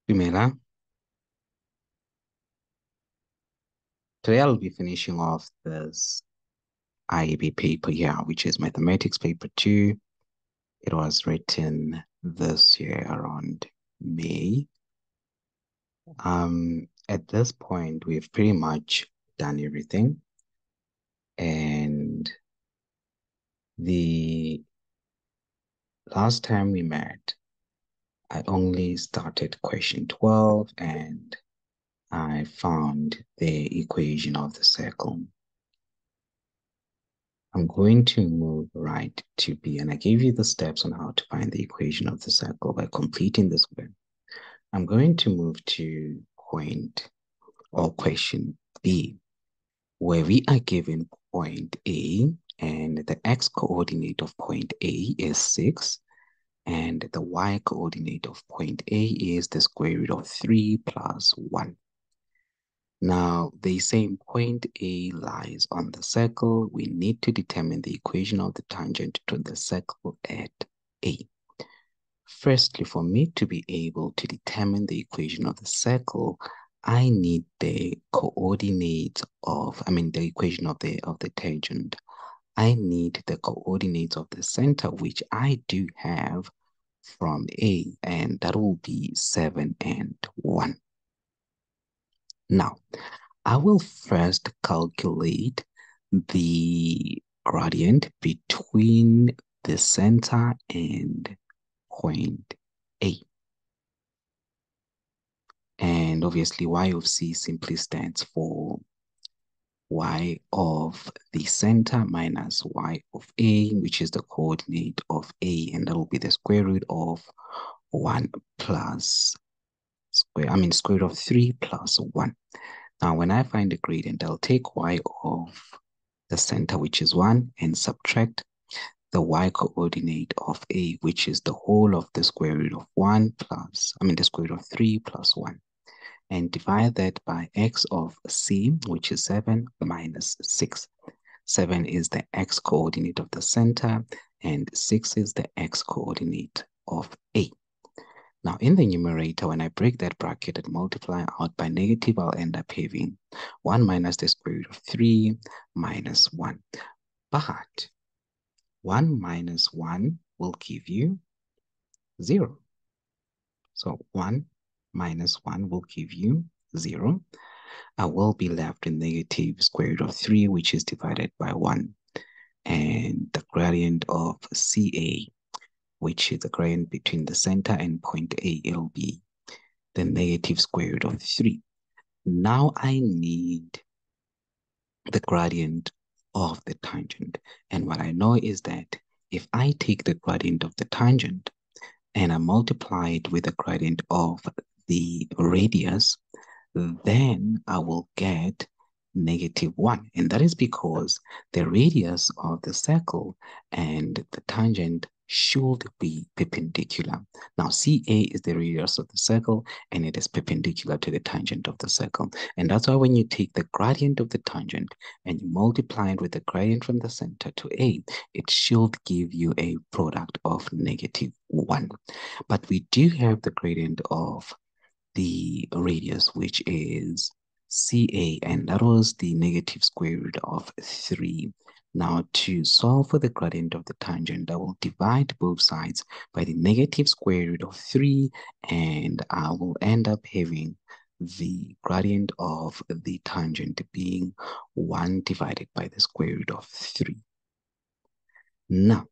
Primera, today I'll be finishing off this IEB paper here, which is Mathematics Paper 2. It was written this year around May. At this point, we've pretty much done everything. And the last time we met, I only started question 12 and I found the equation of the circle. I'm going to move right to B, and I gave you the steps on how to find the equation of the circle by completing this way. I'm going to move to point or question B, where we are given point A, and the x-coordinate of point A is 6, and the y-coordinate of point A is the square root of 3 plus 1. Now, the same point A lies on the circle. We need to determine the equation of the tangent to the circle at A. Firstly, for me to be able to determine the equation of the circle, I need the coordinates of, the equation of the tangent. I need the coordinates of the center, which I do have from A, and that will be 7 and 1. Now, I will first calculate the gradient between the center and point A. And obviously, y of c simply stands for y of the center minus y of A, which is the coordinate of A, and that will be the square root of 1 plus square root of 3 plus 1. Now, when I find the gradient, I'll take y of the center, which is 1, and subtract the y coordinate of A, which is the whole of the square root of 1 plus, the square root of 3 plus 1. And divide that by x of c, which is 7 minus 6. 7 is the x coordinate of the center, and 6 is the x coordinate of A. Now, in the numerator, when I break that bracket and multiply out by negative, I'll end up having 1 minus the square root of 3 minus 1. But 1 minus 1 will give you 0. So 1 minus 1 will give you 0. I will be left with negative square root of 3, which is divided by 1. And the gradient of CA, which is the gradient between the center and point A, it'll be the negative square root of 3. Now I need the gradient of the tangent. And what I know is that if I take the gradient of the tangent and I multiply it with the gradient of the radius, then I will get -1. And that is because the radius of the circle and the tangent should be perpendicular. Now, CA is the radius of the circle, and it is perpendicular to the tangent of the circle. And that's why when you take the gradient of the tangent and you multiply it with the gradient from the center to A, it should give you a product of -1. But we do have the gradient of the radius, which is CA, and that was the negative square root of 3. Now, to solve for the gradient of the tangent, I will divide both sides by the negative square root of 3, and I will end up having the gradient of the tangent being 1 divided by the square root of 3. Now,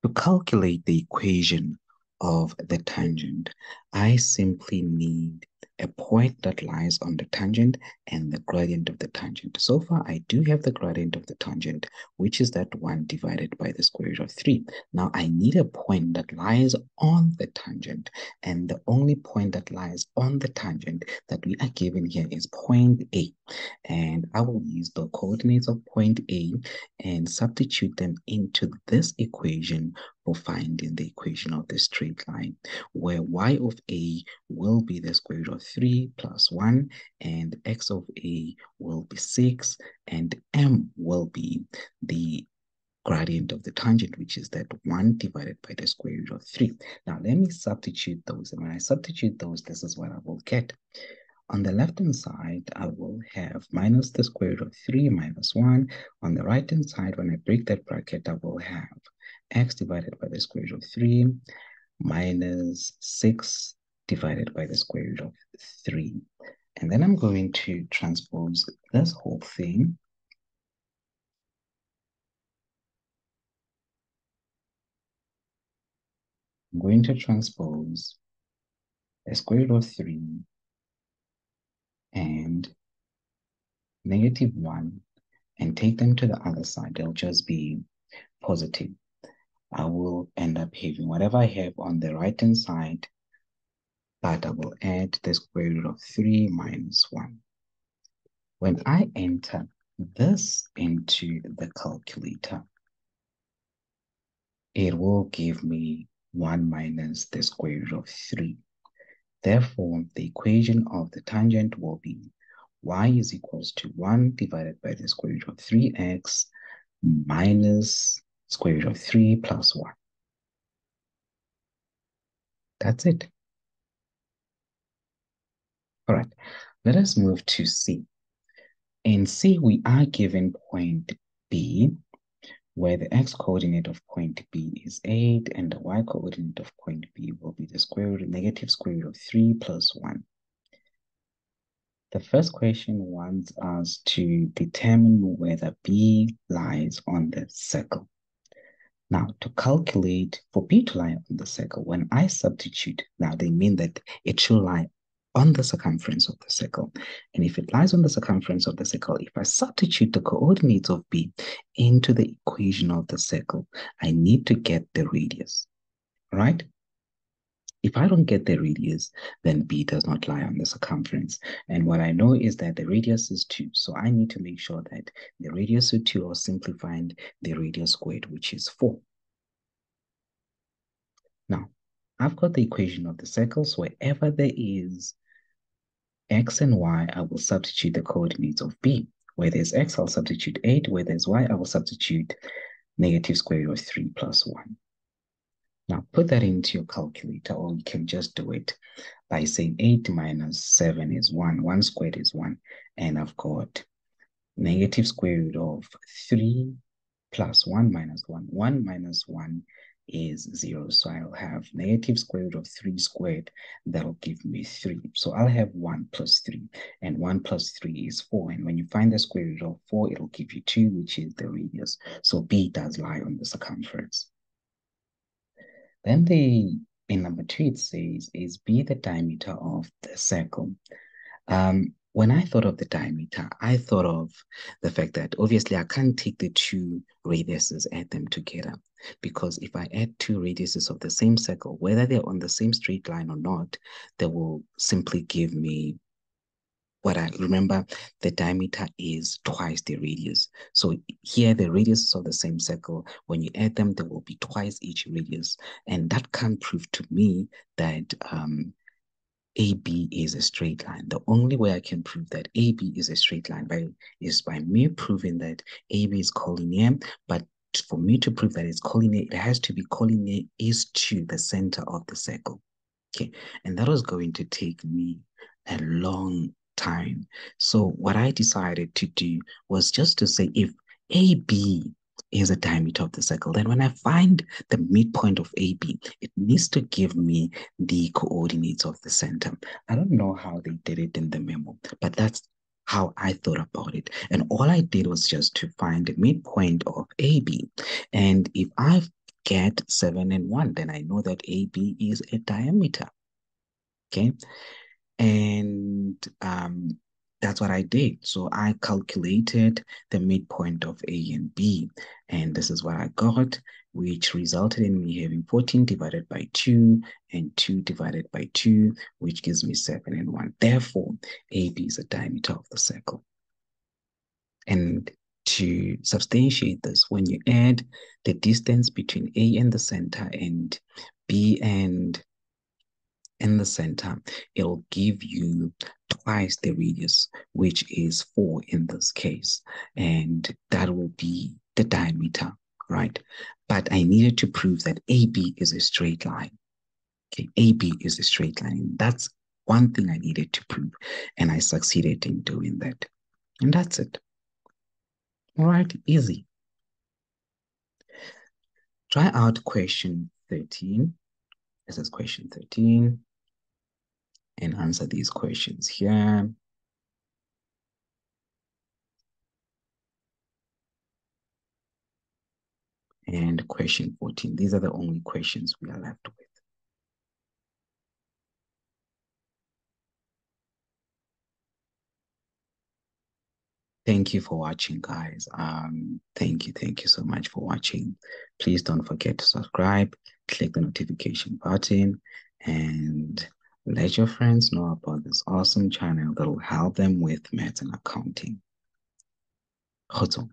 to calculate the equation of the tangent, I simply need a point that lies on the tangent and the gradient of the tangent. So far, I do have the gradient of the tangent, which is that 1 divided by the square root of 3. Now, I need a point that lies on the tangent, and the only point that lies on the tangent that we are given here is point A. And I will use the coordinates of point A and substitute them into this equation for finding the equation of the straight line, where y of A will be the square root of 3 plus 1, and x of A will be 6, and m will be the gradient of the tangent, which is that 1 divided by the square root of 3. Now, let me substitute those. And when I substitute those, this is what I will get. On the left-hand side, I will have minus the square root of 3 minus 1. On the right-hand side, when I break that bracket, I will have x divided by the square root of 3 minus 6 divided by the square root of 3. And then I'm going to transpose this whole thing. I'm going to transpose the square root of 3 and negative 1 and take them to the other side. They'll just be positive. I will end up having whatever I have on the right-hand side, but I will add the square root of 3 minus 1. When I enter this into the calculator, it will give me 1 minus the square root of 3. Therefore, the equation of the tangent will be y is equals to 1 divided by the square root of 3x minus square root of 3 plus 1. That's it. All right, let us move to C. In C, we are given point B, where the x-coordinate of point B is 8, and the y-coordinate of point B will be the negative square root of 3 plus 1. The first question wants us to determine whether B lies on the circle. Now, to calculate for B to lie on the circle, when I substitute, now they mean that it should lie on the circumference of the circle. And if it lies on the circumference of the circle, if I substitute the coordinates of B into the equation of the circle, I need to get the radius, right? If I don't get the radius, then B does not lie on the circumference. And what I know is that the radius is 2. So I need to make sure that the radius of 2, or simply find the radius squared, which is 4. Now, I've got the equation of the circles. Wherever there is x and y, I will substitute the coordinates of B. Where there's x, I'll substitute 8. Where there's y, I will substitute negative square root of 3 plus 1. Now, put that into your calculator, or you can just do it by saying 8 minus 7 is 1. 1 squared is 1. And I've got negative square root of 3 plus 1 minus 1. 1 minus 1 is 0. So I'll have negative square root of 3 squared. That'll give me 3. So I'll have 1 plus 3. And 1 plus 3 is 4. And when you find the square root of 4, it'll give you 2, which is the radius. So B does lie on the circumference. Then in number 2, it says, is B the diameter of the circle? When I thought of the diameter, I thought of the fact that obviously I can't take the 2 radiuses, add them together. Because if I add 2 radiuses of the same circle, whether they're on the same straight line or not, they will simply give me what I remember. The diameter is twice the radius. So here the radiuses of the same circle, when you add them, there will be twice each radius. And that can prove to me that AB is a straight line. The only way I can prove that AB is a straight line is by me proving that AB is collinear. But for me to prove that it's collinear, it has to be collinear is to the center of the circle. Okay, and that was going to take me a long time. So what I decided to do was just to say, if AB is a diameter of the circle, then when I find the midpoint of AB, it needs to give me the coordinates of the center. I don't know how they did it in the memo, but that's how I thought about it. And all I did was just to find the midpoint of AB. And if I get 7 and 1, then I know that AB is a diameter. Okay. And that's what I did. So I calculated the midpoint of A and B, and this is what I got, which resulted in me having 14 divided by 2 and 2 divided by 2, which gives me 7 and 1. Therefore, AB is a diameter of the circle. And to substantiate this, when you add the distance between A and the center and B and in the center, it'll give you twice the radius, which is 4 in this case. And that will be the diameter right? But I needed to prove that AB is a straight line. Okay, AB is a straight line. That's one thing I needed to prove, and I succeeded in doing that. And that's it. All right, easy. Try out question 13. This is question 13. And answer these questions here. And question 14. These are the only questions we are left with. Thank you for watching, guys. Thank you so much for watching. Please don't forget to subscribe, click the notification button, and let your friends know about this awesome channel that will help them with math and accounting. Kgotso.